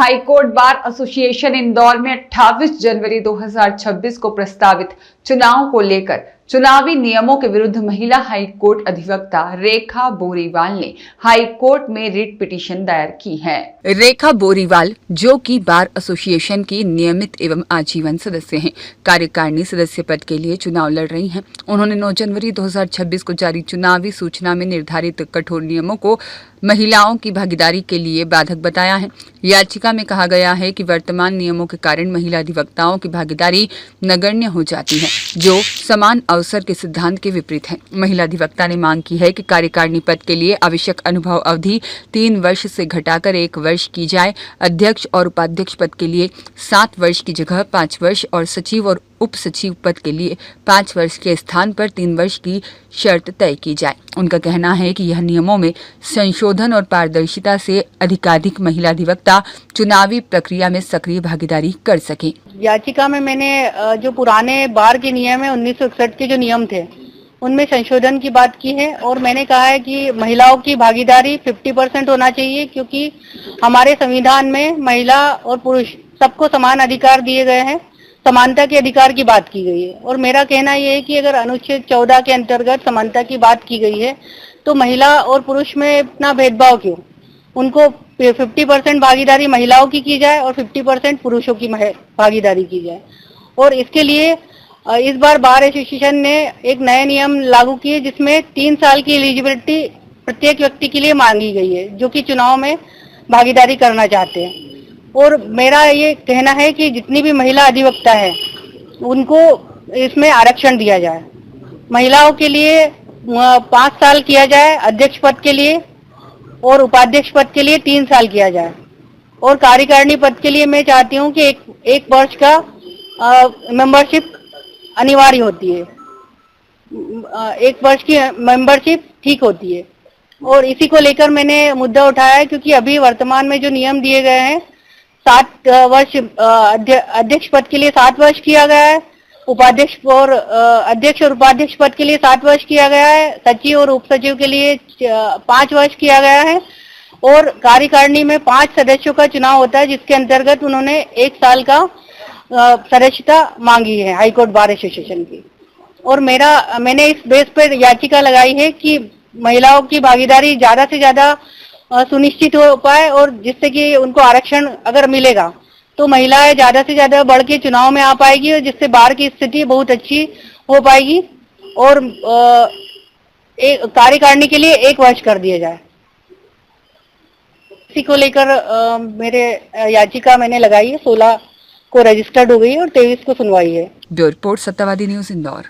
High court bar association Indore में 28 जनवरी 2026 को प्रस्तावित चुनाव को लेकर चुनावी नियमों के विरुद्ध महिला हाईकोर्ट अधिवक्ता रेखा बोरीवाल ने हाईकोर्ट में रिट पिटीशन दायर की है। रेखा बोरीवाल, जो कि बार एसोसिएशन की नियमित एवं आजीवन सदस्य हैं, कार्यकारिणी सदस्य पद के लिए चुनाव लड़ रही हैं। उन्होंने 9 जनवरी 2026 को जारी चुनावी सूचना में निर्धारित कठोर नियमों को महिलाओं की भागीदारी के लिए बाधक बताया है। याचिका में कहा गया है कि वर्तमान नियमों के कारण महिला अधिवक्ताओं की भागीदारी नगण्य हो जाती है, जो समान अवसर के सिद्धांत के विपरीत है। महिला अधिवक्ता ने मांग की है कि कार्यकारिणी पद के लिए आवश्यक अनुभव अवधि 3 वर्ष से घटाकर 1 वर्ष की जाए। अध्यक्ष और उपाध्यक्ष पद के लिए 7 वर्ष की जगह 5 वर्ष और सचिव और उप सचिव पद के लिए 5 वर्ष के स्थान पर 3 वर्ष की शर्त तय की जाए। उनका कहना है कि यह नियमों में संशोधन और पारदर्शिता से अधिकाधिक महिला अधिवक्ता चुनावी प्रक्रिया में सक्रिय भागीदारी कर सके। याचिका में मैंने जो पुराने बार के नियम है 1961 के जो नियम थे उनमें संशोधन की बात की है और मैंने कहा है कि महिलाओं की भागीदारी 50% होना चाहिए, क्योंकि हमारे संविधान में महिला और पुरुष सबको समान अधिकार दिए गए हैं, समानता के अधिकार की बात की गई है। और मेरा कहना यह है कि अगर अनुच्छेद 14 के अंतर्गत समानता की बात की गई है तो महिला और पुरुष में इतना भेदभाव क्यों? उनको 50% भागीदारी महिलाओं की जाए और 50% पुरुषों की भागीदारी की जाए। और इसके लिए इस बार बार एसोसिएशन ने एक नए नियम लागू किए जिसमें 3 साल की एलिजिबिलिटी प्रत्येक व्यक्ति के लिए मांगी गई है जो कि चुनाव में भागीदारी करना चाहते हैं। और मेरा ये कहना है कि जितनी भी महिला अधिवक्ता है उनको इसमें आरक्षण दिया जाए। महिलाओं के लिए 5 साल किया जाए अध्यक्ष पद के लिए और उपाध्यक्ष पद के लिए 3 साल किया जाए। और कार्यकारिणी पद के लिए मैं चाहती हूँ कि एक वर्ष का मेंबरशिप अनिवार्य होती है, 1 वर्ष की मेंबरशिप ठीक होती है। और इसी को लेकर मैंने मुद्दा उठाया है, क्योंकि अभी वर्तमान में जो नियम दिए गए हैं 7 वर्ष अध्यक्ष पद के लिए 7 वर्ष किया गया है, उपाध्यक्ष और अध्यक्ष और उपाध्यक्ष पद के लिए 7 वर्ष किया गया है, सचिव और उप सचिव के लिए 5 वर्ष किया गया है। और कार्यकारिणी में 5 सदस्यों का चुनाव होता है, जिसके अंतर्गत उन्होंने 1 साल का सदस्यता मांगी है हाईकोर्ट बार एसोसिएशन की। और मैंने इस बेस पर याचिका लगाई है कि महिलाओं की भागीदारी ज्यादा से ज्यादा सुनिश्चित हो पाए और जिससे कि उनको आरक्षण अगर मिलेगा तो महिलाएं ज्यादा से ज्यादा बढ़ के चुनाव में आ पाएगी और जिससे बार की स्थिति बहुत अच्छी हो पाएगी। और एक कार्यकारिणी के लिए 1 वर्ष कर दिया जाए। इसी को लेकर मेरे याचिका मैंने लगाई है, 16 को रजिस्टर्ड हो गई है और 23 को सुनवाई है। ब्यूरो रिपोर्ट, सत्यवादी न्यूज़, इंदौर।